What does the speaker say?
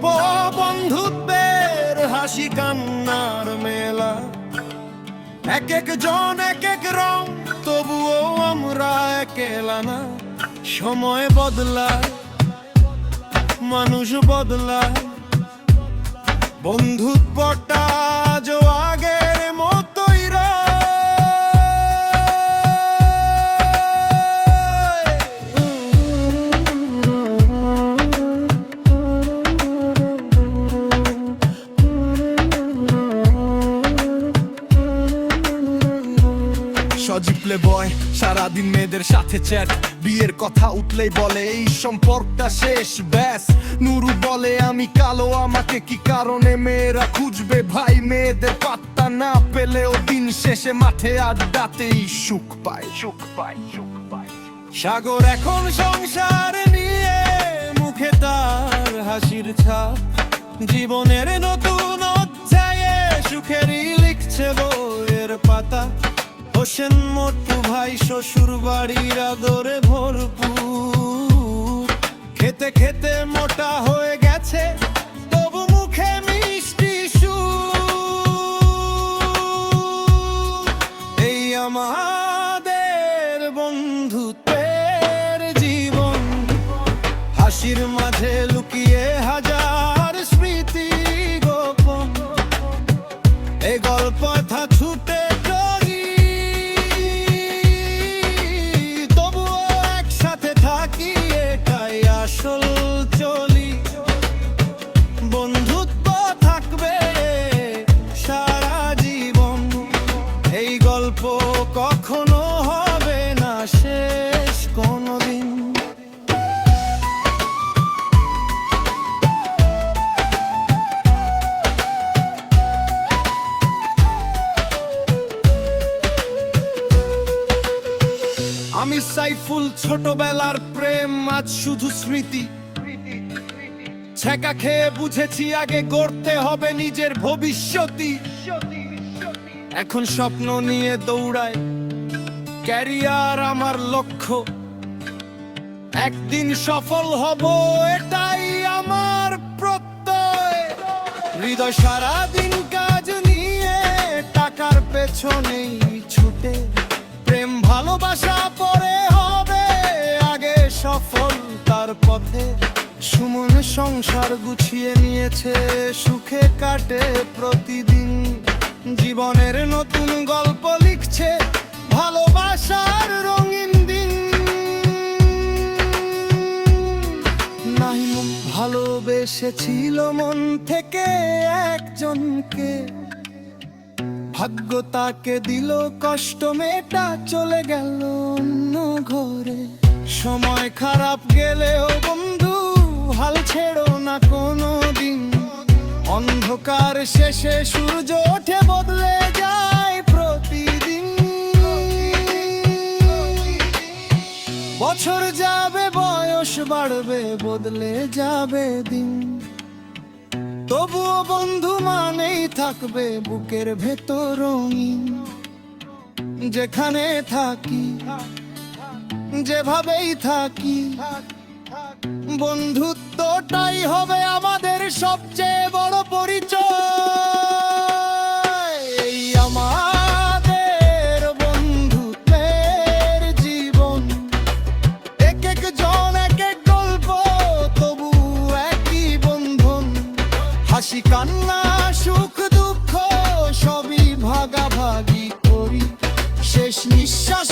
গল্প বন্ধুত্বের হাসি কান্নার মেলা, এক এক জন এক এক রং, তবুও আমরা একলা না। সময় বদলায়, মানুষ বদলায়, বন্ধুত্বটা আজও আগের মতোই সজীব প্লে বয়, সারাদিন মেয়েদের সাথে চ্যাট, বিয়ের কথা উঠলেই বলে এই সম্পর্কটা শেষ ব্যাস। নুরু বলে আমি কালো, আমাকে কি কারণে মেয়েরা খুঁজবে ভাই? মেয়েদের পাত্তা না পেলেও দিন শেষে মাঠে আড্ডাতেই সুখ পায়, সুখ পায়, সুখ পায়। সাগর এখন সংসার নিয়ে, মুখে তার হাসির ছাপ, জীবনের নতুন অধ্যায়ে সুখেরই লিখছে বইয়ের পাতা। হোসেন মোটু ভাই শ্বশুর বাড়ির আদরে ভরপুর, খেতে খেতে মোটা হয়ে গেছে, তবু মুখে মিষ্টি সুর। এই আমাদের বন্ধুত্বের জীবন, হাসির মাঝে লুকিয়ে হাজার স্মৃতি গোপন। এই গল্প কথা ছুটে আসল চলি, বন্ধুত্ব থাকবে সারা জীবন। এই গল্প কখনো হবে না শেষ কোনোদিন। আমি সাইফুল, ছোটবেলার প্রেম আজ শুধু স্মৃতি। ছেঁকা খেয়ে বুঝেছি আগে গড়তে হবে নিজের ভবিষ্যৎই। এখন স্বপ্ন নিয়ে দৌড়ায়, ক্যারিয়ার আমার লক্ষ্য, একদিন সফল হব এটাই আমার প্রত্যয়। হৃদয় সারাদিন কাজ নিয়ে, টাকার পেছনেই ছুটে, প্রেম ভালোবাসা পরে হবে আগে সফল তার পথে। সুমন সংসার গুছিয়ে নিয়েছে, সুখে কাটে প্রতিদিন, জীবনের নতুন গল্প লিখছে, ভালোবাসার রঙিন দিন। নাহিম ভালোবেসেছিল মন থেকে একজনকে, ভাগ্য তাকে দিল কষ্ট, মেয়েটা চলে গেল অন্য ঘরে। সময় খারাপ গেলেও বন্ধু হাল ছেড়ো না কোনো দিন, অন্ধকার শেষে সূর্য ওঠে, বদলে যায় প্রতিদিন। বছর যাবে, বয়স বাড়বে, বদলে যাবে দিন, তবুও বন্ধু মানেই থাকবে বুকের ভেতর রঙিন। যেখানে থাকি, যেভাবেই থাকি, বন্ধুত্বটাই হবে আমাদের সবচেয়ে বড় পরিচয়। এই আমাদের বন্ধুত্বের জীবন, এক এক জন এক এক গল্প, তবু একই বন্ধন। হাসি কান্না সুখ দুঃখ সবই ভাগাভাগি করি, শেষ নিঃশ্বাস